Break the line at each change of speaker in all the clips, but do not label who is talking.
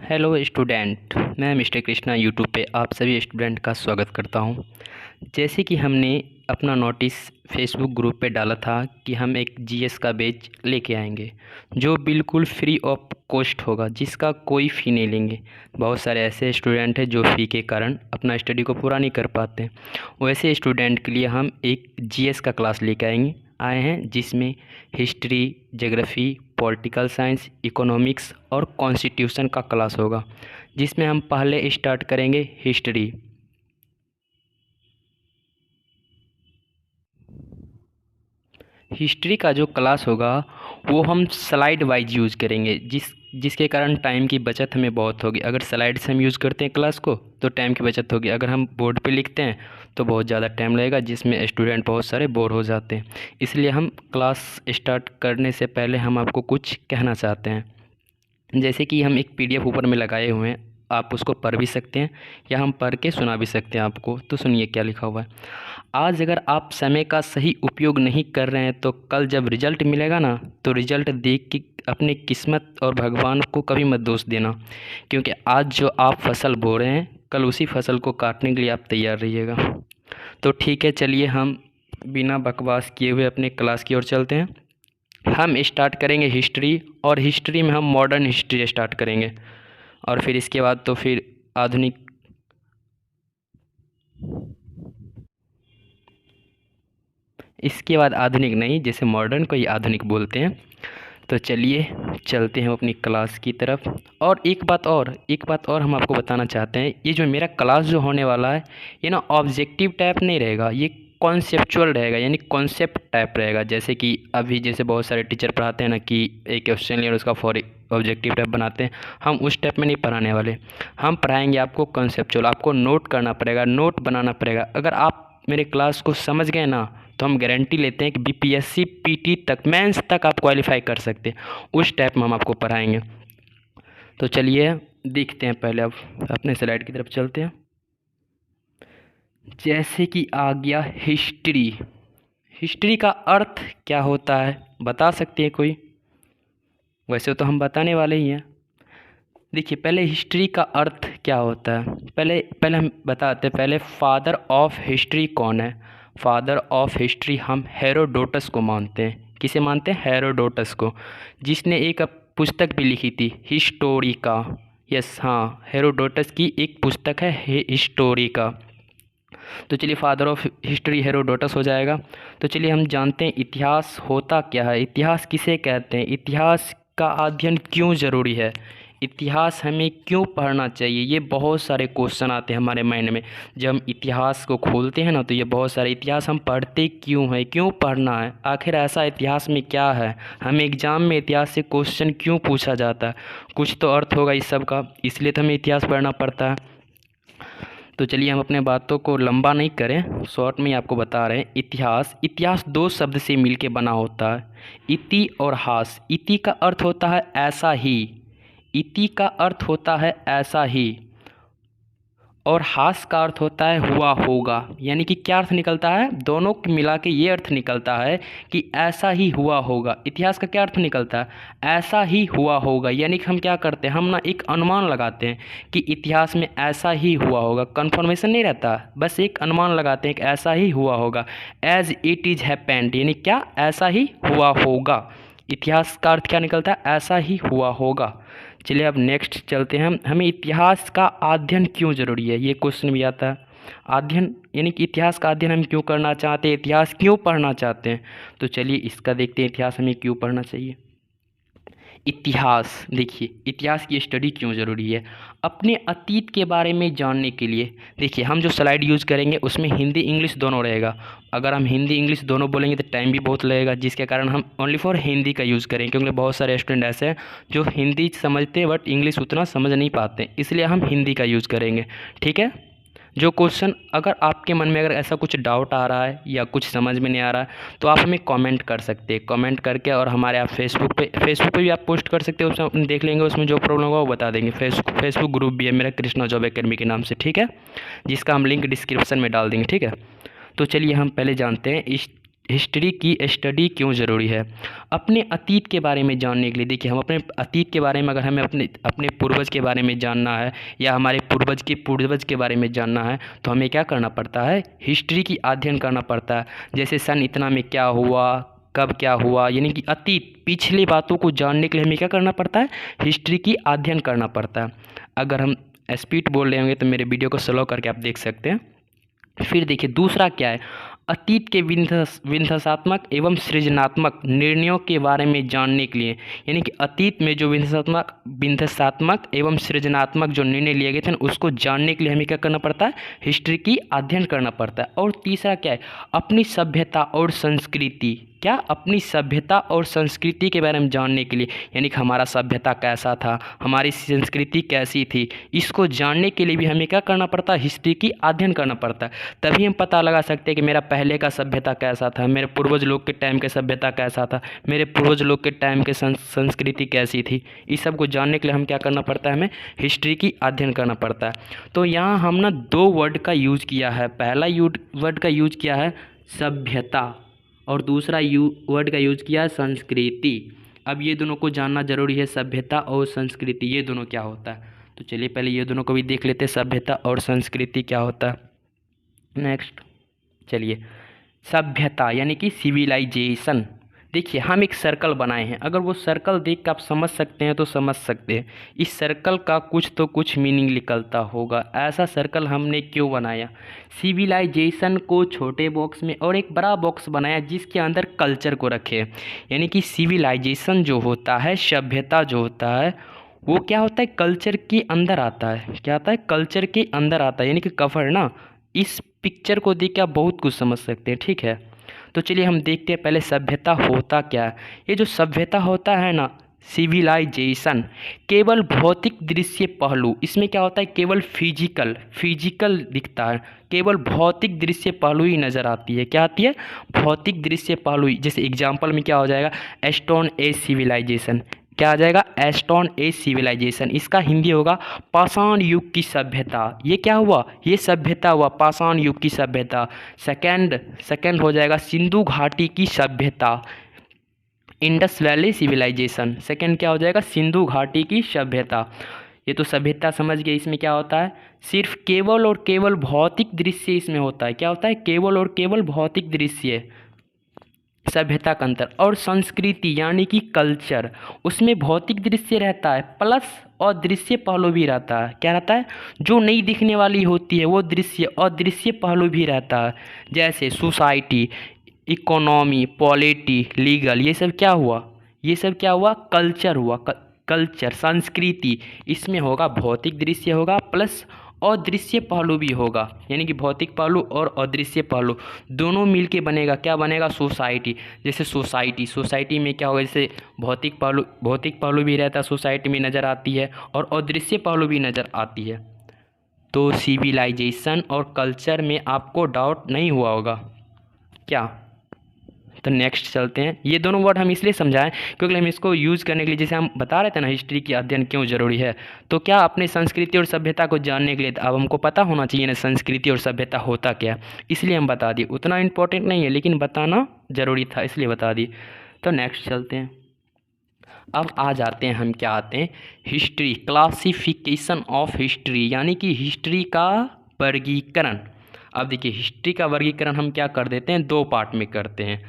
Hello student, मैं mister Krishna YouTube पे आप सभी स्टूडेंट का स्वागत करता हूं। जैसे कि हमने अपना नोटिस फेसबुक ग्रुप पे डाला था कि हम एक जीएस का बैच लेके आएंगे जो बिल्कुल फ्री ऑफ कॉस्ट होगा, जिसका कोई फ़ी नहीं लेंगे। बहुत सारे ऐसे स्टूडेंट हैं जो फ़ी के कारण अपना स्टडी को पूरा नहीं कर पाते हैं। वैसे स्टूडेंट के लिए हम एक जीएस का क्लास लेके आए हैं जिसमें history, geography, political science, economics और कॉन्स्टिट्यूशन का क्लास होगा। जिसमें हम पहले स्टार्ट करेंगे हिस्ट्री। हिस्ट्री का जो क्लास होगा वो हम स्लाइड वाइज यूज़ करेंगे, जिसके कारण टाइम की बचत हमें बहुत होगी। अगर स्लाइड से हम यूज़ करते हैं क्लास को तो टाइम की बचत होगी। अगर हम बोर्ड पे लिखते हैं तो बहुत ज़्यादा टाइम लगेगा, जिसमें स्टूडेंट बहुत सारे बोर हो जाते हैं। इसलिए हम क्लास स्टार्ट करने से पहले हम आपको कुछ कहना चाहते हैं। जैसे कि हम एक पीडीएफ ऊपर में लगाए हुए हैं, आप उसको पढ़ भी सकते हैं या हम पढ़ के सुना भी सकते हैं आपको। तो सुनिए क्या लिखा हुआ है। आज अगर आप समय का सही उपयोग नहीं कर रहे हैं तो कल जब रिजल्ट मिलेगा ना, तो रिजल्ट देख के अपनी किस्मत और भगवान को कभी मत दोष देना, क्योंकि आज जो आप फसल बो रहे हैं कल उसी फसल को काटने के लिए आप तैयार रहिएगा। तो ठीक है, चलिए हम बिना बकवास किए हुए अपने क्लास की ओर चलते हैं। हम स्टार्ट करेंगे हिस्ट्री, और हिस्ट्री में हम मॉडर्न हिस्ट्री स्टार्ट करेंगे, और फिर इसके बाद तो फिर आधुनिक। इसके बाद आधुनिक नहीं, जैसे मॉडर्न को ही आधुनिक बोलते हैं। तो चलिए चलते हैं अपनी क्लास की तरफ। और एक बात और हम आपको बताना चाहते हैं, ये जो मेरा क्लास जो होने वाला है ये ना ऑब्जेक्टिव टाइप नहीं रहेगा, ये कॉन्सेप्चुअल रहेगा, यानी कॉन्सेप्ट टाइप रहेगा। जैसे कि अभी जैसे बहुत सारे टीचर पढ़ाते हैं ना कि एक क्वेश्चन लिया और उसका फॉर ऑब्जेक्टिव टाइप बनाते हैं, हम उस टाइप में नहीं पढ़ाने वाले। हम पढ़ाएंगे आपको कॉन्सेप्चुअल। आपको नोट करना पड़ेगा, नोट बनाना पड़ेगा। अगर आप मेरे क्लास को समझ गए ना तो हम गारंटी लेते हैं कि बीपीएससी पीटी तक, मेंस तक आप क्वालिफाई कर सकते हैं। उस टाइप में हम आपको पढ़ाएंगे। तो चलिए देखते हैं, पहले अब अपने स्लाइड की तरफ चलते हैं। जैसे कि आ गया हिस्ट्री। हिस्ट्री का अर्थ क्या होता है बता सकते हैं कोई? वैसे तो हम बताने वाले ही हैं। देखिए पहले हिस्ट्री का अर्थ क्या होता है, पहले हम बताते हैं। पहले फादर ऑफ हिस्ट्री कौन है? फादर ऑफ हिस्ट्री हम हेरोडोटस को मानते हैं। किसे मानते हैं? हेरोडोटस को, जिसने एक पुस्तक भी लिखी थी हिस्टोरिका। यस हाँ, हेरोडोटस की एक पुस्तक है हिस्टोरिका। तो चलिए फादर ऑफ हिस्ट्री हेरोडोटस हो जाएगा। तो चलिए हम जानते हैं इतिहास होता क्या है, इतिहास किसे कहते हैं, इतिहास का अध्ययन क्यों ज़रूरी है, इतिहास हमें क्यों पढ़ना चाहिए। ये बहुत सारे क्वेश्चन आते हैं हमारे माइंड में जब हम इतिहास को खोलते हैं ना। तो ये बहुत सारे इतिहास हम पढ़ते क्यों हैं, क्यों पढ़ना है, आखिर ऐसा इतिहास में क्या है, हमें एग्ज़ाम में इतिहास से क्वेश्चन क्यों पूछा जाता है। कुछ तो अर्थ होगा इस सब का, इसलिए तो हमें इतिहास पढ़ना पड़ता है। तो चलिए हम अपने बातों को लंबा नहीं करें, शॉर्ट में ही आपको बता रहे हैं। इतिहास दो शब्द से मिलके बना होता है, इति और हास। इति का अर्थ होता है ऐसा ही, इति का अर्थ होता है ऐसा ही, और हास का अर्थ होता है हुआ होगा। यानी कि क्या अर्थ निकलता है, दोनों को मिला के ये अर्थ निकलता है कि ऐसा ही हुआ होगा। इतिहास का क्या अर्थ निकलता है? ऐसा ही हुआ होगा। यानी कि हम क्या करते हैं, हम ना एक अनुमान लगाते हैं कि इतिहास में ऐसा ही हुआ होगा। कन्फर्मेशन नहीं रहता, बस एक अनुमान लगाते हैं कि ऐसा ही हुआ होगा। एज इट इज़ हैपेंड, यानी क्या, ऐसा ही हुआ होगा। इतिहास का अर्थ क्या निकलता है? ऐसा ही हुआ होगा। चलिए अब नेक्स्ट चलते हैं। हमें इतिहास का अध्ययन क्यों ज़रूरी है, ये क्वेश्चन भी आता है। अध्ययन यानी कि इतिहास का अध्ययन हम क्यों करना चाहते हैं, इतिहास क्यों पढ़ना चाहते हैं। तो चलिए इसका देखते हैं, इतिहास हमें क्यों पढ़ना चाहिए। इतिहास, देखिए इतिहास की स्टडी क्यों ज़रूरी है, अपने अतीत के बारे में जानने के लिए। देखिए हम जो स्लाइड यूज़ करेंगे उसमें हिंदी इंग्लिश दोनों रहेगा। अगर हम हिंदी इंग्लिश दोनों बोलेंगे तो टाइम भी बहुत लगेगा, जिसके कारण हम ओनली फॉर हिंदी का यूज़ करेंगे, क्योंकि बहुत सारे स्टूडेंट ऐसे हैं जो हिंदी समझते हैं बट इंग्लिश उतना समझ नहीं पाते, इसलिए हम हिंदी का यूज़ करेंगे। ठीक है। जो क्वेश्चन अगर आपके मन में अगर ऐसा कुछ डाउट आ रहा है या कुछ समझ में नहीं आ रहा है तो आप हमें कमेंट कर सकते हैं, कमेंट करके, और हमारे आप फेसबुक पे भी आप पोस्ट कर सकते हो, उसमें अपन देख लेंगे, उसमें जो प्रॉब्लम होगा वो बता देंगे। फेसबुक ग्रुप भी है मेरा कृष्णा जॉब एकेडमी के नाम से, ठीक है, जिसका हम लिंक डिस्क्रिप्शन में डाल देंगे। ठीक है। तो चलिए हम पहले जानते हैं हिस्ट्री की स्टडी क्यों ज़रूरी है? अपने अतीत के बारे में जानने के लिए, देखिए हम अपने अतीत के बारे में, अगर हमें अपने अपने पूर्वज के बारे में जानना है या हमारे पूर्वज के बारे में जानना है तो हमें क्या करना पड़ता है? हिस्ट्री की अध्ययन करना पड़ता है। जैसे सन इतना में क्या हुआ, कब क्या हुआ, यानी कि अतीत पिछली बातों को जानने के लिए हमें क्या करना पड़ता है? हिस्ट्री की अध्ययन करना पड़ता है। अगर हम स्पीड बोल रहे होंगे तो मेरे वीडियो को स्लो करके आप देख सकते हैं। फिर देखिए दूसरा क्या है, अतीत के विध्वंसात्मक एवं सृजनात्मक निर्णयों के बारे में जानने के लिए, यानी कि अतीत में जो विध्वंसात्मक एवं सृजनात्मक जो निर्णय लिए गए थे उसको जानने के लिए हमें क्या करना पड़ता है? हिस्ट्री की अध्ययन करना पड़ता है। और तीसरा क्या है, अपनी सभ्यता और संस्कृति, क्या अपनी सभ्यता और संस्कृति के बारे में जानने के लिए, यानी कि हमारा सभ्यता कैसा था, हमारी संस्कृति कैसी थी, इसको जानने के लिए भी हमें क्या करना पड़ता है? हिस्ट्री की अध्ययन करना पड़ता है। तभी हम पता लगा सकते हैं कि मेरा पहले का सभ्यता कैसा था, मेरे पूर्वज लोग के टाइम के सभ्यता कैसा था, मेरे पूर्वज लोग के टाइम के संस्कृति कैसी थी। इस सब को जानने के लिए हम क्या करना पड़ता है? हमें हिस्ट्री की अध्ययन करना पड़ता है। तो यहाँ हम ना दो वर्ड का यूज किया है। पहला वर्ड का यूज किया है सभ्यता और दूसरा वर्ड का यूज किया है संस्कृति। अब ये दोनों को जानना जरूरी है, सभ्यता और संस्कृति ये दोनों क्या होता है। तो चलिए पहले ये दोनों को भी देख लेते हैं, सभ्यता और संस्कृति क्या होता है। नेक्स्ट चलिए, सभ्यता यानी कि सिविलाइजेशन। देखिए हम एक सर्कल बनाए हैं, अगर वो सर्कल देख कर आप समझ सकते हैं तो समझ सकते हैं इस सर्कल का कुछ तो कुछ मीनिंग निकलता होगा। ऐसा सर्कल हमने क्यों बनाया? सिविलाइजेशन को छोटे बॉक्स में और एक बड़ा बॉक्स बनाया जिसके अंदर कल्चर को रखे, यानी कि सिविलाइजेशन जो होता है, सभ्यता जो होता है वो क्या होता है? कल्चर के अंदर आता है। क्या आता है? कल्चर के अंदर आता है, यानी कि कवर ना। इस पिक्चर को देख के आप बहुत कुछ समझ सकते हैं, ठीक है। तो चलिए हम देखते हैं पहले सभ्यता होता क्या है। ये जो सभ्यता होता है ना, सिविलाइजेशन, केवल भौतिक दृश्य पहलू, इसमें क्या होता है? केवल फिजिकल दिखता है, केवल भौतिक दृश्य पहलू ही नज़र आती है। क्या आती है? भौतिक दृश्य पहलू ही। जैसे एग्जाम्पल में क्या हो जाएगा? Stone age civilisation. क्या आ जाएगा? Stone age civilisation. इसका हिंदी होगा पाषाण युग की सभ्यता। ये क्या हुआ? ये सभ्यता हुआ, पाषाण युग की सभ्यता। सेकंड हो जाएगा सिंधु घाटी की सभ्यता, इंडस वैली सिविलाइजेशन। सेकंड क्या हो जाएगा? सिंधु घाटी की सभ्यता। ये तो सभ्यता समझ गए। इसमें क्या होता है? सिर्फ केवल और केवल भौतिक दृश्य इसमें होता है। क्या होता है? केवल और केवल भौतिक दृश्य, सभ्यता का अंतर। और संस्कृति यानी कि कल्चर, उसमें भौतिक दृश्य रहता है प्लस और दृश्य पहलू भी रहता है। क्या रहता है? जो नहीं दिखने वाली होती है वो दृश्य और दृश्य पहलू भी रहता है। जैसे सोसाइटी, इकोनॉमी, पॉलिटी, लीगल, ये सब क्या हुआ? ये सब क्या हुआ? कल्चर हुआ। कल्चर, संस्कृति, इसमें होगा भौतिक दृश्य होगा प्लस अदृश्य पहलू भी होगा, यानी कि भौतिक पहलू और अदृश्य पहलू दोनों मिलके बनेगा। क्या बनेगा? सोसाइटी। जैसे सोसाइटी में क्या होगा? जैसे भौतिक पहलू भी रहता है, सोसाइटी में नज़र आती है, और अदृश्य पहलू भी नज़र आती है। तो सिविलाइजेशन और कल्चर में आपको डाउट नहीं हुआ होगा क्या? तो नेक्स्ट चलते हैं। ये दोनों वर्ड हम इसलिए समझाएं क्योंकि हम इसको यूज़ करने के लिए, जैसे हम बता रहे थे ना हिस्ट्री की अध्ययन क्यों ज़रूरी है, तो क्या अपने संस्कृति और सभ्यता को जानने के लिए अब हमको पता होना चाहिए ना संस्कृति और सभ्यता होता क्या, इसलिए हम बता दिए। उतना इम्पोर्टेंट नहीं है लेकिन बताना ज़रूरी था इसलिए बता दिए। तो नेक्स्ट चलते हैं। अब आ जाते हैं हम, क्या आते हैं? हिस्ट्री, क्लासिफिकेशन ऑफ हिस्ट्री, यानी कि हिस्ट्री का वर्गीकरण। अब देखिए हिस्ट्री का वर्गीकरण हम क्या कर देते हैं? दो पार्ट में करते हैं,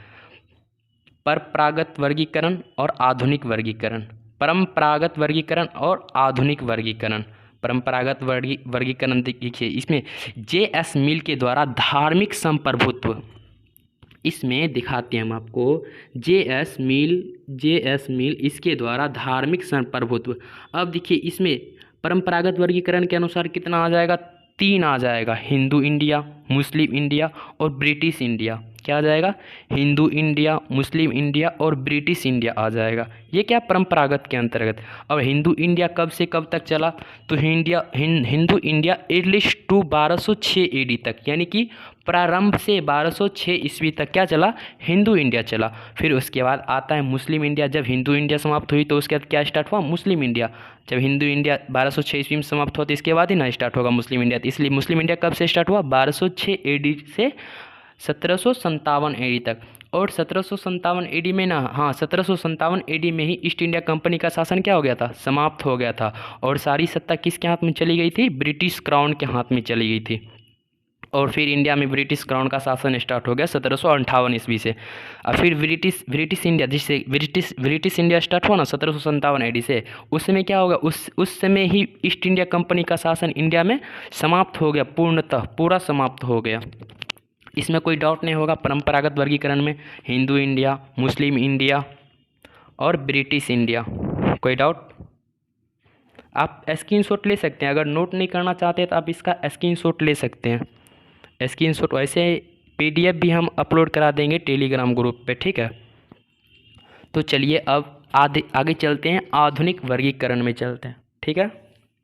परंपरागत वर्गीकरण और आधुनिक वर्गीकरण। परंपरागत वर्गीकरण और आधुनिक वर्गीकरण। परंपरागत वर्गीकरण देखिए इसमें जे.एस. मिल के द्वारा धार्मिक संप्रभुत्व, इसमें दिखाते हैं हम आपको जे.एस. मिल इसके द्वारा धार्मिक संप्रभुत्व। अब देखिए इसमें परंपरागत वर्गीकरण के अनुसार कितना आ जाएगा? 3 आ जाएगा, हिंदू इंडिया, मुस्लिम इंडिया और ब्रिटिश इंडिया। क्या आ जाएगा? हिंदू इंडिया, मुस्लिम इंडिया और ब्रिटिश इंडिया आ जाएगा। ये क्या? परंपरागत के अंतर्गत। अब हिंदू इंडिया कब से कब तक चला? तो Hindu India at least to 1206 AD तक, यानी कि प्रारंभ से 1206 ईस्वी तक क्या चला? हिंदू इंडिया चला। फिर उसके बाद आता है मुस्लिम इंडिया। जब हिंदू इंडिया समाप्त हुई तो उसके बाद क्या स्टार्ट हुआ? मुस्लिम इंडिया। जब हिंदू इंडिया 1206 ईस्वी में समाप्त हुआ तो इसके बाद ही ना स्टार्ट होगा मुस्लिम इंडिया। तो इसलिए मुस्लिम इंडिया कब से स्टार्ट हुआ? 1206 AD से 1757 AD तक। और 1757 एडी में ना, हाँ 1757 एडी में ही ईस्ट इंडिया कंपनी का शासन क्या हो गया था, समाप्त हो गया था। और सारी सत्ता किसके हाथ में चली गई थी, ब्रिटिश क्राउन के हाथ में चली गई थी। और फिर इंडिया में ब्रिटिश क्राउन का शासन स्टार्ट हो गया 1758 ईस्वी से। और फिर ब्रिटिश इंडिया, जिससे ब्रिटिश इंडिया स्टार्ट हुआ ना 1757 एडी से, उस समय क्या होगा, उस समय ही ईस्ट इंडिया कंपनी का शासन इंडिया में समाप्त हो गया, पूर्णतः पूरा समाप्त हो गया। इसमें कोई डाउट नहीं होगा। परंपरागत वर्गीकरण में हिंदू इंडिया, मुस्लिम इंडिया और ब्रिटिश इंडिया, कोई डाउट? आप स्क्रीनशॉट ले सकते हैं, अगर नोट नहीं करना चाहते तो आप इसका स्क्रीनशॉट ले सकते हैं। स्क्रीनशॉट वैसे PDF भी हम अपलोड करा देंगे टेलीग्राम ग्रुप पे, ठीक है। तो चलिए अब आगे चलते हैं, आधुनिक वर्गीकरण में चलते हैं, ठीक है।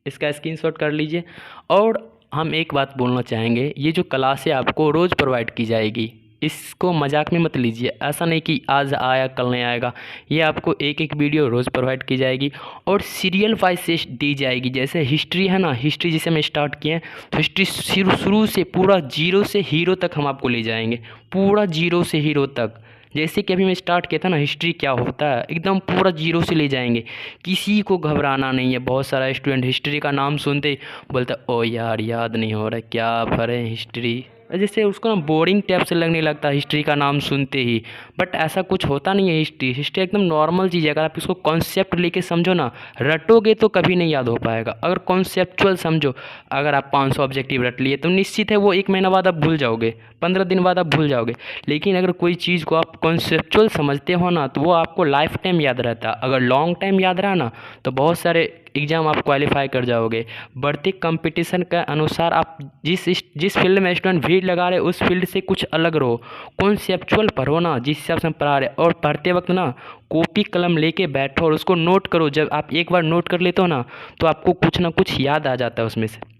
इसका स्क्रीनशॉट कर लीजिए। और हम एक बात बोलना चाहेंगे, ये जो क्लासें आपको रोज़ प्रोवाइड की जाएगी, इसको मजाक में मत लीजिए। ऐसा नहीं कि आज आया कल नहीं आएगा, ये आपको एक एक वीडियो रोज़ प्रोवाइड की जाएगी और सीरियल वाइज से दी जाएगी। जैसे हिस्ट्री है ना, हिस्ट्री जिसे हम स्टार्ट किए हैं, तो हिस्ट्री शुरू से पूरा जीरो से हीरो तक हम आपको ले जाएंगे, पूरा जीरो से हीरो तक। जैसे कि अभी मैं स्टार्ट किया था ना, हिस्ट्री क्या होता है, एकदम पूरा जीरो से ले जाएंगे, किसी को घबराना नहीं है। बहुत सारा स्टूडेंट हिस्ट्री का नाम सुनते ही बोलता है ओ यार याद नहीं हो रहा, क्या पढ़े हिस्ट्री, जैसे उसको ना बोरिंग टाइप से लगने लगता है हिस्ट्री का नाम सुनते ही। बट ऐसा कुछ होता नहीं है। हिस्ट्री एकदम नॉर्मल चीज़ है। अगर आप इसको कॉन्सेप्ट लेके समझो ना, रटोगे तो कभी नहीं याद हो पाएगा। अगर कॉन्सेप्चुअल समझो, अगर आप 500 ऑब्जेक्टिव रट लिए तो निश्चित है वो 1 महीना बाद आप भूल जाओगे, 15 दिन बाद आप भूल जाओगे। लेकिन अगर कोई चीज़ को आप कॉन्सेप्चुअल समझते हो ना, तो वो आपको लाइफ टाइम याद रहता है। अगर लॉन्ग टाइम याद रहा ना, तो बहुत सारे एग्ज़ाम आप क्वालिफाई कर जाओगे। बढ़ते कंपटीशन के अनुसार आप जिस फील्ड में स्टूडेंट भीड़ लगा रहे उस फील्ड से कुछ अलग रहो, कॉन्सेप्चुअल पढ़ो ना, जिस हिसाब से हम पढ़ा रहे। और पढ़ते वक्त ना कॉपी कलम लेके बैठो और उसको नोट करो। जब आप एक बार नोट कर लेते हो ना, तो आपको कुछ ना कुछ याद आ जाता है उसमें से।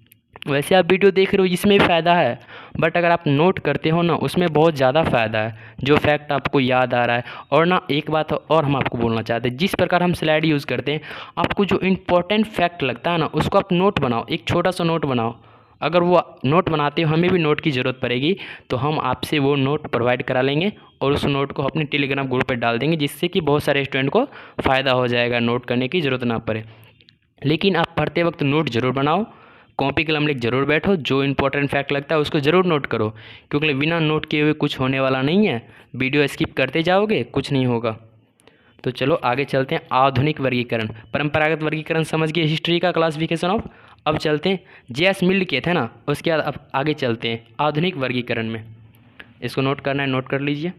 वैसे आप वीडियो देख रहे हो जिसमें भी फ़ायदा है, बट अगर आप नोट करते हो ना, उसमें बहुत ज़्यादा फ़ायदा है, जो फैक्ट आपको याद आ रहा है। और ना एक बात और हम आपको बोलना चाहते हैं, जिस प्रकार हम स्लाइड यूज़ करते हैं, आपको जो इम्पोर्टेंट फैक्ट लगता है ना, उसको आप नोट बनाओ, एक छोटा सा नोट बनाओ। अगर वो नोट बनाते हो, हमें भी नोट की ज़रूरत पड़ेगी, तो हम आपसे वो नोट प्रोवाइड करा लेंगे और उस नोट को अपने टेलीग्राम ग्रुप पर डाल देंगे, जिससे कि बहुत सारे स्टूडेंट को फ़ायदा हो जाएगा, नोट करने की ज़रूरत ना पड़े। लेकिन आप पढ़ते वक्त नोट ज़रूर बनाओ, कॉपी कलम लेकर ज़रूर बैठो, जो इंपॉर्टेंट फैक्ट लगता है उसको ज़रूर नोट करो, क्योंकि बिना नोट किए हुए कुछ होने वाला नहीं है। वीडियो स्किप करते जाओगे, कुछ नहीं होगा। तो चलो आगे चलते हैं। आधुनिक वर्गीकरण, परंपरागत वर्गीकरण समझ गए, हिस्ट्री का क्लासिफिकेशन ऑफ। अब चलते हैं, JS मिल्ड के थे ना, उसके बाद अब आगे चलते हैं आधुनिक वर्गीकरण में। इसको नोट करना है, नोट कर लीजिए।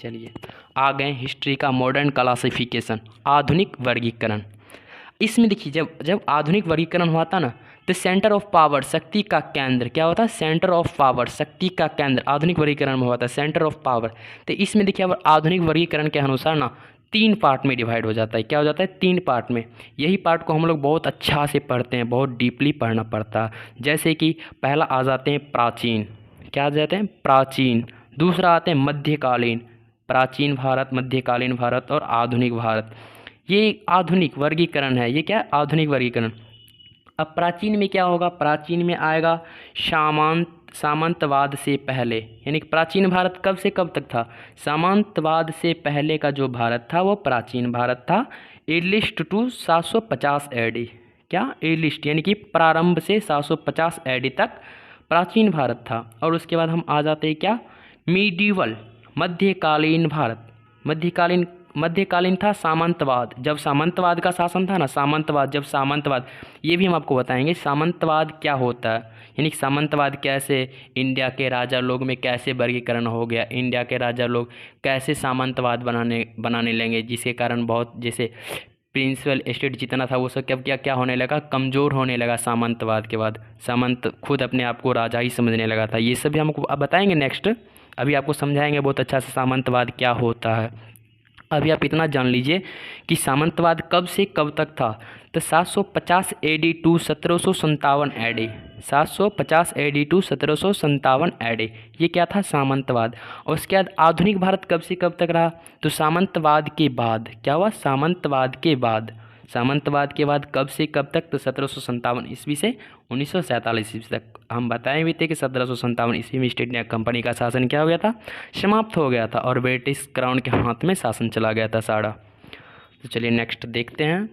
चलिए आ गए हिस्ट्री का मॉडर्न क्लासिफिकेशन, आधुनिक वर्गीकरण। इसमें देखिए, जब आधुनिक वर्गीकरण हुआ था ना, तो सेंटर ऑफ पावर, शक्ति का केंद्र, क्या होता है, सेंटर ऑफ पावर, शक्ति का केंद्र, आधुनिक वर्गीकरण में हुआ था सेंटर ऑफ पावर। तो इसमें देखिए, अब आधुनिक वर्गीकरण के अनुसार ना 3 पार्ट में डिवाइड हो जाता है। क्या हो जाता है, 3 पार्ट में। यही पार्ट को हम लोग बहुत अच्छा से पढ़ते हैं, बहुत डीपली पढ़ना पड़ता है। जैसे कि पहला आ जाते हैं प्राचीन, क्या आ जाते हैं, प्राचीन। दूसरा आते हैं मध्यकालीन, प्राचीन भारत, मध्यकालीन भारत और आधुनिक भारत। ये आधुनिक वर्गीकरण है। ये क्या है, आधुनिक वर्गीकरण। अब प्राचीन में क्या होगा, प्राचीन में आएगा सामंतवाद से पहले, यानी कि प्राचीन भारत कब से कब तक था, सामंतवाद से पहले का जो भारत था वो प्राचीन भारत था। एलिस्ट टू 750 AD, क्या, एलिस्ट यानी कि प्रारंभ से 750 AD तक प्राचीन भारत था। और उसके बाद हम आ जाते हैं क्या, मीडिवल, मध्यकालीन भारत। मध्यकालीन था सामंतवाद, जब सामंतवाद का शासन था ना, सामंतवाद, ये भी हम आपको बताएंगे सामंतवाद क्या होता है, यानी कि सामंतवाद कैसे इंडिया के राजा लोग में कैसे वर्गीकरण हो गया, इंडिया के राजा लोग कैसे सामंतवाद बनाने लेंगे, जिसके कारण बहुत, जैसे प्रिंसिपल स्टेट जितना था वो सब क्या होने लगा, कमज़ोर होने लगा। सामंतवाद के बाद सामंत खुद अपने आप को राजा ही समझने लगा था। ये सब भी हमको अब बताएंगे नेक्स्ट, अभी आपको समझाएंगे बहुत अच्छा से सामंतवाद क्या होता है। अभी आप इतना जान लीजिए कि सामंतवाद कब से कब तक था, तो 750 AD to 1757 AD, 750 AD to 1757 AD, ये क्या था, सामंतवाद। और उसके बाद आधुनिक भारत कब से कब तक रहा, तो सामंतवाद के बाद, क्या हुआ, सामंतवाद के बाद सामंतवाद के बाद कब से कब तक, तो 1757 ईस्वी से 1947 ईस्वी तक। हम बताए भी थे कि 1757 ईस्वी में ईस्ट इंडिया कंपनी का शासन क्या हो गया था, समाप्त हो गया था और ब्रिटिश क्राउन के हाथ में शासन चला गया था सारा। तो चलिए नेक्स्ट देखते हैं।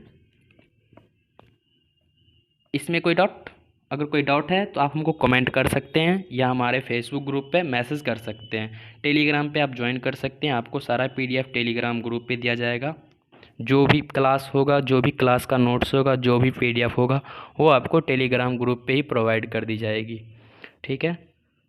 इसमें कोई डाउट, अगर कोई डाउट है तो आप हमको कमेंट कर सकते हैं या हमारे फेसबुक ग्रुप पे मैसेज कर सकते हैं। टेलीग्राम पे आप ज्वाइन कर सकते हैं, आपको सारा PDF टेलीग्राम ग्रुप पे दिया जाएगा। जो भी क्लास होगा, जो भी क्लास का नोट्स होगा, जो भी PDF होगा, वो आपको टेलीग्राम ग्रुप पे ही प्रोवाइड कर दी जाएगी, ठीक है।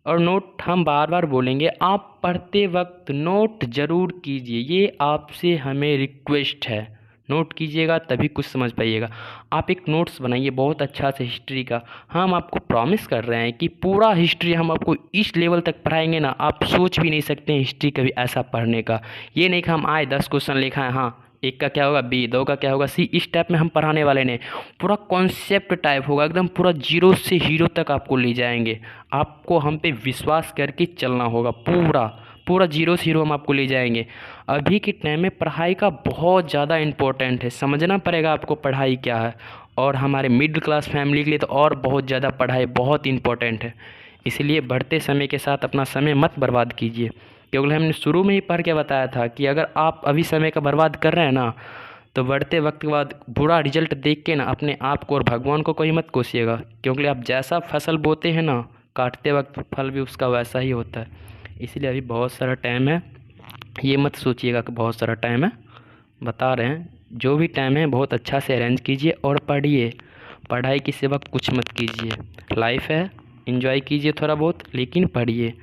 और नोट हम बार बार बोलेंगे, आप पढ़ते वक्त नोट ज़रूर कीजिए, ये आपसे हमें रिक्वेस्ट है। नोट कीजिएगा तभी कुछ समझ पाइएगा। आप एक नोट्स बनाइए बहुत अच्छा से हिस्ट्री का। हम आपको प्रॉमिस कर रहे हैं कि पूरा हिस्ट्री हम आपको इस लेवल तक पढ़ाएंगे ना, आप सोच भी नहीं सकते हैं हिस्ट्री कभी ऐसा पढ़ने का। ये नहीं कि हम आए 10 क्वेश्चन लिखा है, हाँ एक का क्या होगा B, दो का क्या होगा C, इस टाइप में हम पढ़ाने वाले नहीं। पूरा कॉन्सेप्ट टाइप होगा, एकदम पूरा जीरो से हीरो तक आपको ले जाएंगे। आपको हम पे विश्वास करके चलना होगा, पूरा पूरा जीरो से हीरो हम आपको ले जाएंगे। अभी के टाइम में पढ़ाई का बहुत ज़्यादा इम्पोर्टेंट है, समझना पड़ेगा आपको पढ़ाई क्या है। और हमारे मिडिल क्लास फैमिली के लिए तो और बहुत ज़्यादा पढ़ाई बहुत इम्पोर्टेंट है। इसलिए बढ़ते समय के साथ अपना समय मत बर्बाद कीजिए, क्योंकि हमने शुरू में ही पढ़ के बताया था कि अगर आप अभी समय का बर्बाद कर रहे हैं ना, तो बढ़ते वक्त के बाद बुरा रिजल्ट देख के ना अपने आप को और भगवान को कोई मत कोसिएगा, क्योंकि आप जैसा फसल बोते हैं ना, काटते वक्त फल भी उसका वैसा ही होता है। इसलिए अभी बहुत सारा टाइम है, ये मत सोचिएगा कि बहुत सारा टाइम है। बता रहे हैं जो भी टाइम है बहुत अच्छा से अरेंज कीजिए और पढ़िए। पढ़ाई के सिवा कुछ मत कीजिए, लाइफ है, एंजॉय कीजिए थोड़ा बहुत, लेकिन पढ़िए।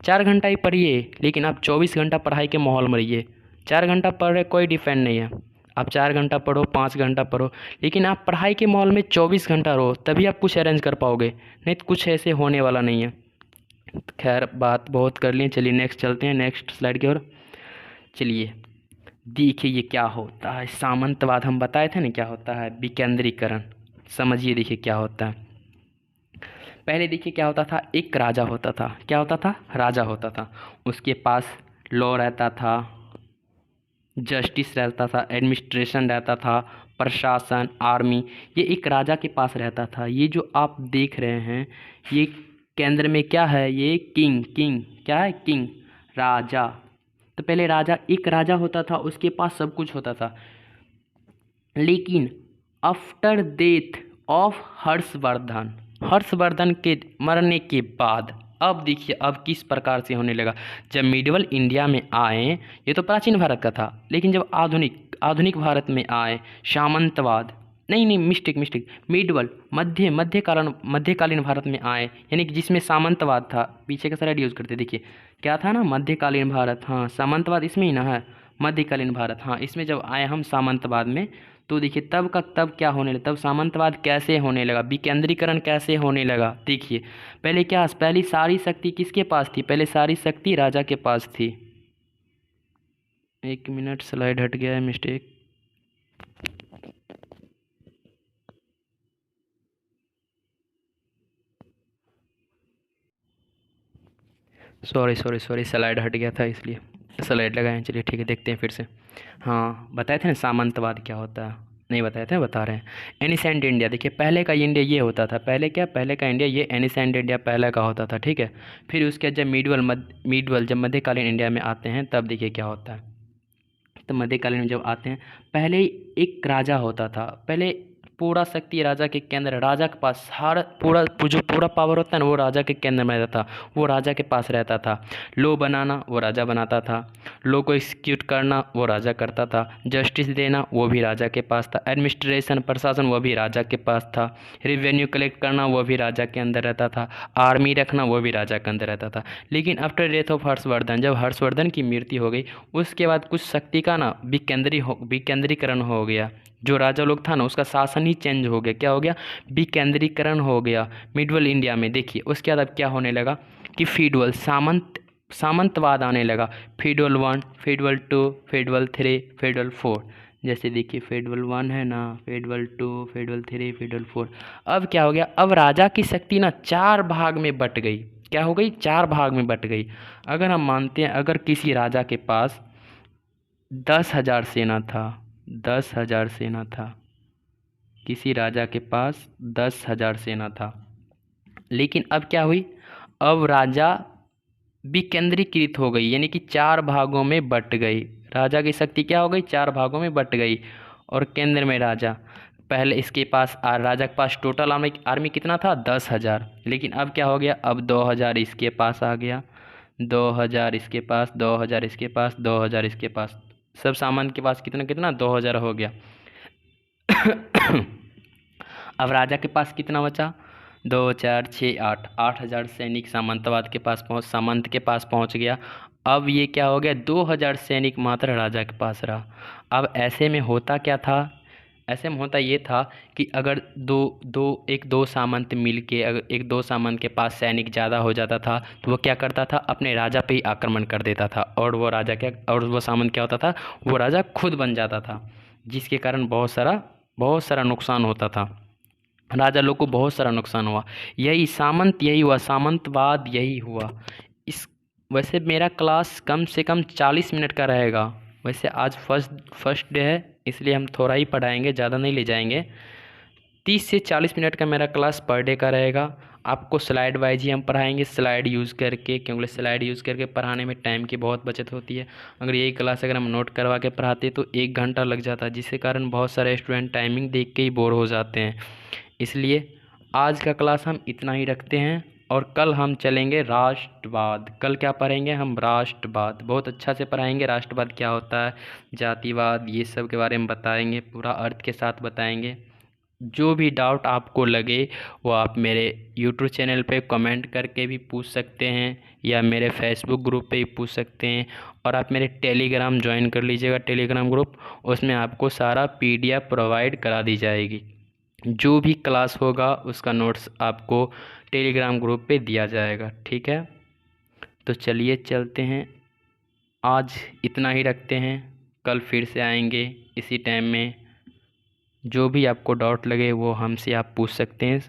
4 घंटा ही पढ़िए, लेकिन आप 24 घंटा पढ़ाई के माहौल में रहिए। 4 घंटा पढ़ रहे कोई डिफेंड नहीं है, आप 4 घंटा पढ़ो 5 घंटा पढ़ो, लेकिन आप पढ़ाई के माहौल में 24 घंटा रहो, तभी आप कुछ अरेंज कर पाओगे, नहीं तो कुछ ऐसे होने वाला नहीं है। खैर बात बहुत कर लिए, चलिए नेक्स्ट चलते हैं, नेक्स्ट स्लाइड की ओर। चलिए देखिए ये क्या होता है सामंतवाद, हम बताए थे ना क्या होता है, विकेंद्रीकरण। समझिए देखिए क्या होता है। पहले देखिए क्या होता था, एक राजा होता था। क्या होता था, राजा होता था, उसके पास लॉ रहता था, जस्टिस रहता था, एडमिनिस्ट्रेशन रहता था, प्रशासन, आर्मी, ये एक राजा के पास रहता था। ये जो आप देख रहे हैं ये केंद्र में क्या है, ये किंग, किंग क्या है, किंग, राजा। तो पहले राजा, एक राजा होता था, उसके पास सब कुछ होता था। लेकिन after death of Harshvardhan, Harshvardhan के मरने के बाद अब देखिए अब किस प्रकार से होने लगा। जब मिडिवल इंडिया में आए, ये तो प्राचीन भारत का था, लेकिन जब आधुनिक भारत में आए सामंतवाद, नहीं मिस्टेक, मिडवल मध्यकालीन भारत में आए, यानी कि जिसमें सामंतवाद था। पीछे का स्लाइड यूज़ करते, देखिए क्या था ना, मध्यकालीन भारत, हाँ सामंतवाद इसमें ही ना है, मध्यकालीन भारत, हाँ इसमें जब आए हम सामंतवाद में, तो देखिए तब क्या होने लगा, तब सामंतवाद कैसे होने लगा, विकेंद्रीकरण कैसे होने लगा। देखिए पहली सारी शक्ति किसके पास थी, पहले सारी शक्ति राजा के पास थी। 1 मिनट, स्लाइड हट गया है, मिस्टेक। सॉरी, स्लाइड हट गया था इसलिए स्लाइड लगाएं। चलिए ठीक है, देखते हैं फिर से। हाँ बताए थे ना सामंतवाद क्या होता है, नहीं बताए थे, बता रहे हैं। एनिसेंट इंडिया, देखिए पहले का इंडिया ये होता था, पहले का इंडिया ये एनिसेंट इंडिया पहले का होता था, ठीक है। फिर उसके जब मिडवल जब मध्यकालीन इंडिया में आते हैं, तब देखिए क्या होता है। तो मध्यकालीन में जब आते हैं, पहले एक राजा होता था, पहले पूरा शक्ति राजा के केंद्र, राजा के पास हर पूरा पावर होता है ना, वो राजा के केंद्र में रहता था, वो राजा के पास रहता था। लॉ बनाना वो राजा बनाता था, लॉ को एग्जीक्यूट करना वो राजा करता था, जस्टिस देना वो भी राजा के पास था, एडमिनिस्ट्रेशन प्रशासन वो भी राजा के पास था, रेवेन्यू कलेक्ट करना वो भी राजा के अंदर रहता था, आर्मी रखना वो भी राजा के अंदर रहता था। लेकिन आफ्टर डेथ ऑफ हर्षवर्धन, जब हर्षवर्धन की मृत्यु हो गई, उसके बाद कुछ शक्ति का ना विकेंद्रीकरण हो गया। जो राजा लोग था ना, उसका शासन ही चेंज हो गया। क्या हो गया, विकेंद्रीकरण हो गया मिडवल इंडिया में। देखिए उसके बाद अब क्या होने लगा कि फीडवल सामंतवाद आने लगा। Federal 1, federal 2, federal 3, federal 4। जैसे देखिए फेडरल 1 है ना, फेडरल 2, फेडरल 3, फेडरल 4। अब क्या हो गया, अब राजा की शक्ति ना 4 भाग में बट गई। क्या हो गई, 4 भाग में बट गई। अगर हम मानते हैं अगर किसी राजा के पास 10,000 सेना था, 10,000 सेना था, किसी राजा के पास 10,000 सेना था। लेकिन अब क्या हुई, अब राजा विकेंद्रीकृत हो गई, यानी कि 4 भागों में बट गई। राजा की शक्ति क्या हो गई, 4 भागों में बट गई। और केंद्र में राजा, पहले इसके पास राजा के पास टोटल आर्मी कितना था, 10,000। लेकिन अब क्या हो गया, अब 2,000 इसके पास आ गया, 2,000 इसके पास, 2,000 इसके पास, 2,000 इसके पास, सब सामान के पास कितना कितना 2,000 हो गया। अब राजा के पास कितना बचा, 2 4 6 8, 8,000 सैनिक सामंतवाद के पास सामंत के पास पहुंच गया। अब ये क्या हो गया, 2,000 सैनिक मात्र राजा के पास रहा। अब ऐसे में होता क्या था, ऐसे में होता ये था कि अगर एक दो सामंत मिल के, अगर एक दो सामंत के पास सैनिक ज़्यादा हो जाता था तो वो क्या करता था, अपने राजा पे ही आक्रमण कर देता था, और वो सामंत क्या होता था, वो राजा खुद बन जाता था, जिसके कारण बहुत सारा नुकसान होता था, राजा लोग को बहुत सारा नुकसान हुआ। यही हुआ सामंतवाद, यही हुआ। इस वैसे मेरा क्लास कम से कम 40 मिनट का रहेगा। वैसे आज फर्स्ट डे है, इसलिए हम थोड़ा ही पढ़ाएंगे, ज़्यादा नहीं ले जाएंगे। 30 से 40 मिनट का मेरा क्लास पर डे का रहेगा। आपको स्लाइड वाइज ही हम पढ़ाएंगे, स्लाइड यूज़ करके, क्योंकि स्लाइड यूज़ करके पढ़ाने में टाइम की बहुत बचत होती है। अगर यही क्लास अगर हम नोट करवा के पढ़ाते तो 1 घंटा लग जाता, जिसके कारण बहुत सारे स्टूडेंट टाइमिंग देख के ही बोर हो जाते हैं। इसलिए आज का क्लास हम इतना ही रखते हैं, और कल हम चलेंगे राष्ट्रवाद। कल क्या पढ़ेंगे हम, राष्ट्रवाद। बहुत अच्छा से पढ़ाएंगे, राष्ट्रवाद क्या होता है, जातिवाद, ये सब के बारे में बताएंगे, पूरा अर्थ के साथ बताएंगे। जो भी डाउट आपको लगे वो आप मेरे यूट्यूब चैनल पे कमेंट करके भी पूछ सकते हैं, या मेरे फेसबुक ग्रुप पे भी पूछ सकते हैं, और आप मेरे टेलीग्राम ज्वाइन कर लीजिएगा, टेलीग्राम ग्रुप, उसमें आपको सारा PDF प्रोवाइड करा दी जाएगी। जो भी क्लास होगा उसका नोट्स आपको टेलीग्राम ग्रुप पे दिया जाएगा, ठीक है। तो चलिए चलते हैं, आज इतना ही रखते हैं, कल फिर से आएंगे इसी टाइम में। जो भी आपको डाउट लगे वो हमसे आप पूछ सकते हैं।